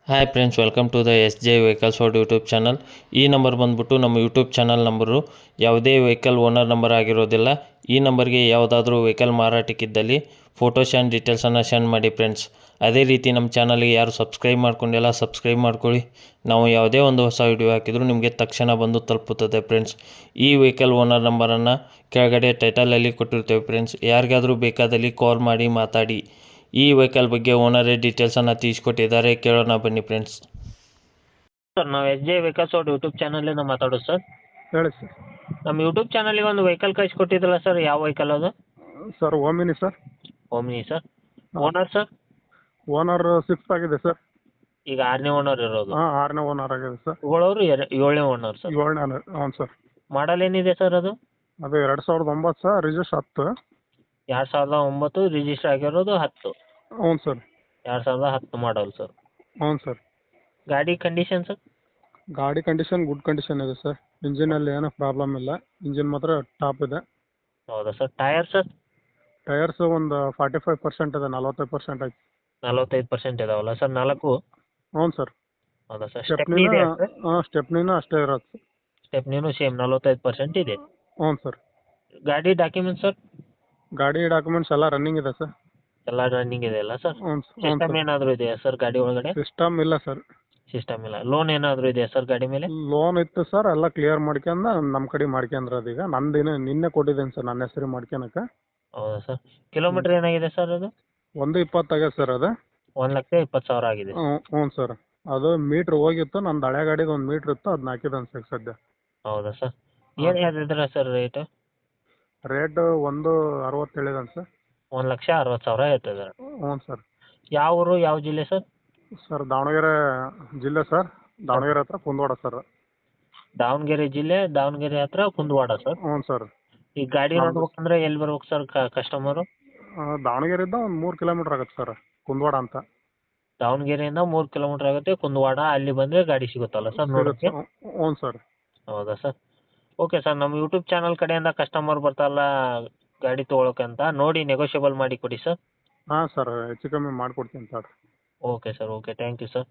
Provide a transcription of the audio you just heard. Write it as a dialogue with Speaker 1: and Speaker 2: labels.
Speaker 1: Hi friends, welcome to the S J vehicles for YouTube channel. ಈ number ಬಂದುಬಿಟ್ಟು ನಮ್ಮ YouTube channel number. ಯಾವುದೇ vehicle owner number ಆಗಿರೋದಿಲ್ಲ. ಈ ನಂಬರ್ಗೆ ಯಾವುದಾದ್ರೂ ವೆಹಿಕಲ್ ಮಾರಾಟಕ್ಕಿದ್ದಲ್ಲಿ ಫೋಟೋಸ್ ಆ್ಯಂಡ್ ಡೀಟೇಲ್ಸನ್ನು ಸೆಂಡ್ ಮಾಡಿ ಫ್ರೆಂಡ್ಸ್. ಅದೇ ರೀತಿ ನಮ್ಮ ಚಾನಲ್ಗೆ ಯಾರು ಸಬ್ಸ್ಕ್ರೈಬ್ ಮಾಡ್ಕೊಂಡಿಲ್ಲ ಸಬ್ಸ್ಕ್ರೈಬ್ ಮಾಡ್ಕೊಳ್ಳಿ. ನಾವು ಯಾವುದೇ ಒಂದು ಹೊಸ ವಿಡಿಯೋ ಹಾಕಿದರೂ ನಿಮಗೆ ತಕ್ಷಣ ಬಂದು ತಲುಪುತ್ತದೆ ಫ್ರೆಂಡ್ಸ್. ಈ ವೆಹಿಕಲ್ ಓನರ್ ನಂಬರನ್ನು ಕೆಳಗಡೆ ಟೈಟಲಲ್ಲಿ ಕೊಟ್ಟಿರ್ತೇವೆ ಫ್ರೆಂಡ್ಸ್. ಯಾರಿಗಾದರೂ ಬೇಕಾದಲ್ಲಿ ಕಾಲ್ ಮಾಡಿ ಮಾತಾಡಿ. ಈ ವೆಹಿಕಲ್ ಬಗ್ಗೆ ಓನರೇ ಡೀಟೇಲ್ಸನ್ನು ತಿಳಿಸ್ಕೊಟ್ಟಿದ್ದಾರೆ, ಕೇಳೋಣ ಬನ್ನಿ ಫ್ರೆಂಡ್ಸ್. ಸರ್, ನಾವು ಎಸ್ ಜೆ ವೆಹಿಕಲ್ಸ್ ಅವ್ರ ಯೂಟ್ಯೂಬ್ ಚಾನಲಿಂದ ಮಾತಾಡೋದು ಸರ್.
Speaker 2: ಹೇಳಿ ಸರ್.
Speaker 1: ನಮ್ಮ ಯೂಟ್ಯೂಬ್ ಚಾನಲಿಗೆ ಒಂದು ವೆಹಿಕಲ್ ಕಳಿಸ್ಕೊಟ್ಟಿದ್ರಲ್ಲ ಸರ್, ಯಾವ ವೆಹಿಕಲ್ ಅದು?
Speaker 2: Sir Omni sir.
Speaker 1: Omni sir.
Speaker 2: ಹಾಂ.
Speaker 1: Owner sir?
Speaker 2: ಓನರ್ 6 ಆಗಿದೆ ಸರ್.
Speaker 1: ಈಗ 6ನೇ ಓನರ್ ಇರೋದು.
Speaker 2: ಹಾಂ, 6ನೇ ಓನರ್ ಆಗಿದೆ ಸರ್.
Speaker 1: ತಗೊಳ್ಳೋರು 7ನೇ ಓನರ್ ಸರ್.
Speaker 2: 7ನೇ. ಹ್ಞೂ ಸರ್.
Speaker 1: ಮಾಡಲ್ ಏನಿದೆ ಸರ್ ಅದು?
Speaker 2: ಅದು 2009 ಸರ್, ರಿಜಿಸ್ಟರ್ 10.
Speaker 1: 2009 ರಿಜಿಸ್ಟರ್ ಆಗಿರೋದು 10.
Speaker 2: ಹ್ಞೂ ಸರ್.
Speaker 1: 2010 model sir.
Speaker 2: ಹ್ಞೂ ಸರ್.
Speaker 1: ಗಾಡಿ ಕಂಡೀಷನ್ ಸರ್?
Speaker 2: ಗಾಡಿ ಕಂಡೀಷನ್ ಗುಡ್ ಕಂಡೀಷನ್ ಇದೆ ಸರ್. ಇಂಜಿನಲ್ಲಿ ಏನೂ ಪ್ರಾಬ್ಲಮ್ ಇಲ್ಲ. ಇಂಜಿನ್ ಮಾತ್ರ ಟಾಪ್ ಇದೆ.
Speaker 1: ಹೌದಾ ಸರ್? Tyre sir?
Speaker 2: ಟೈರ್ಸ್ ಒಂದು 45% ಇದೆ, 45% ಐತೆ.
Speaker 1: 45% ಇದಾವಲ್ಲ ಸರ್? 4?
Speaker 2: ಹ್ಞೂ ಸರ್.
Speaker 1: ಹೌದಾ ಸರ್? ಸ್ಟೆಪ್ನಿ ಇದೆ ಸರ್?
Speaker 2: ಸ್ಟೆಪ್ನಿನೂ ಅಷ್ಟೇ ಇರೋದು ಸರ್.
Speaker 1: ಸ್ಟೆಪ್ನಿನೂ ಸೇಮ್ 45% ಇದೆ.
Speaker 2: ಹ್ಞೂ ಸರ್.
Speaker 1: ಗಾಡಿ ಡಾಕ್ಯುಮೆಂಟ್ಸ್ ಸರ್?
Speaker 2: ಗಾಡಿ ಡಾಕ್ಯುಮೆಂಟ್ಸ್ ಎಲ್ಲ ರನ್ನಿಂಗ್ ಇದೆ ಸರ್.
Speaker 1: ಎಲ್ಲ ರನ್ನಿಂಗ್ ಇದೆ ಅಲ್ಲ ಸರ್?
Speaker 2: ಹ್ಞೂ
Speaker 1: ಸಿಸ್ಟಮ್
Speaker 2: ಸರ್.
Speaker 1: ಏನಾದರೂ ಇದೆಯಾ ಸರ್ ಗಾಡಿ ಒಳಗಡೆ?
Speaker 2: ಸಿಸ್ಟಮ್ ಇಲ್ಲ ಸರ್.
Speaker 1: ಸಿಸ್ಟಮ್ ಇಲ್ಲ. ಲೋನ್ ಏನಾದರೂ ಇದೆಯಾ ಸರ್ ಗಾಡಿ ಮೇಲೆ?
Speaker 2: ಲೋನ್ ಇತ್ತು ಸರ್, ಎಲ್ಲ ಕ್ಲಿಯರ್ ಮಾಡ್ಕೊಂಡು ನಮ್ಮ ಕಡೆ ಮಾಡ್ಕೊಂಡ್ರದು. ಈಗ ನಂದು ನಿನ್ನೆ ಕೊಟ್ಟಿದ್ದೀನಿ ಸರ್, ನನ್ನ ಹೆಸರು ಮಾಡ್ಕೊಳಕ್ಕೆ.
Speaker 1: ಹೌದಾ ಸರ್? ಕಿಲೋಮೀಟ್ರ್ ಏನಾಗಿದೆ ಸರ್ ಅದು?
Speaker 2: 120 ಆಗ್ಯದ ಸರ್ ಅದು.
Speaker 1: 1,20,000 ಆಗಿದೆ.
Speaker 2: ಹ್ಞೂ ಸರ್. ಅದು ಮೀಟ್ರ್ ಹೋಗಿತ್ತು, ನಂದು ಹಳೆ ಗಾಡಿದು ಒಂದು ಮೀಟ್ರ್ ಇತ್ತು, ಅದನ್ನ ಹಾಕಿದ್ದಾನೆ ಸರ್ ಸದ್ಯ.
Speaker 1: ಹೌದಾ ಸರ್? ಏನು ಹೇಳ್ತಿದ್ದೀರಾ ಸರ್ ರೇಟು?
Speaker 2: ರೇಟು 160 ಹೇಳಿದಾನೆ ಸರ್.
Speaker 1: 1,60,000 ಹೇಳ್ತಿದ್ದಾರೆ.
Speaker 2: ಹ್ಞೂ ಸರ್.
Speaker 1: ಯಾವ ಊರು, ಯಾವ ಜಿಲ್ಲೆ ಸರ್?
Speaker 2: ಸರ್ ದಾವಣಗೆರೆ ಜಿಲ್ಲೆ ಸರ್. ದಾವಣಗೆರೆ ಹತ್ರ ಕುಂದವಾಡ ಸರ್.
Speaker 1: ದಾವಣಗೆರೆ ಜಿಲ್ಲೆ, ದಾವಣಗೆರೆ ಹತ್ರ ಕುಂದವಾಡ ಸರ್.
Speaker 2: ಹ್ಞೂ ಸರ್.
Speaker 1: ಈ ಗಾಡಿ ನೋಡ್ಬೇಕಂದ್ರೆ ಎಲ್ಲಿ ಬರ್ಬೇಕು ಸರ್ ಕಸ್ಟಮರು?
Speaker 2: ದಾವಣಗೆರೆಯಿಂದ ಒಂದು 3 ಕಿಲೋಮೀಟ್ರ್ ಆಗುತ್ತೆ ಸರ್, ಕುಂದವಾಡ ಅಂತ.
Speaker 1: ದಾವಣಗೆರೆಯಿಂದ 3 ಕಿಲೋಮೀಟ್ರ್ ಆಗುತ್ತೆ ಕುಂದವಾಡ. ಅಲ್ಲಿ ಬಂದರೆ ಗಾಡಿ ಸಿಗುತ್ತಲ್ಲ ಸರ್ ನೋಡೋಕ್ಕೆ?
Speaker 2: ಹ್ಞೂ ಸರ್.
Speaker 1: ಹೌದಾ ಸರ್? ಓಕೆ ಸರ್, ನಮ್ಮ ಯೂಟ್ಯೂಬ್ ಚಾನಲ್ ಕಡೆಯಿಂದ ಕಸ್ಟಮರ್ ಬರ್ತಾರಲ್ಲ ಗಾಡಿ ತೊಗೊಳಕ್ಕಂತ, ನೋಡಿ ನೆಗೋಷಿಯಬಲ್ ಮಾಡಿ ಕೊಡಿ ಸರ್.
Speaker 2: ಹಾಂ ಸರ್, ಹೆಚ್ಚು ಕಮ್ಮಿ ಮಾಡಿಕೊಡ್ತೀನಿ sir.
Speaker 1: Okay sir, okay, thank you sir.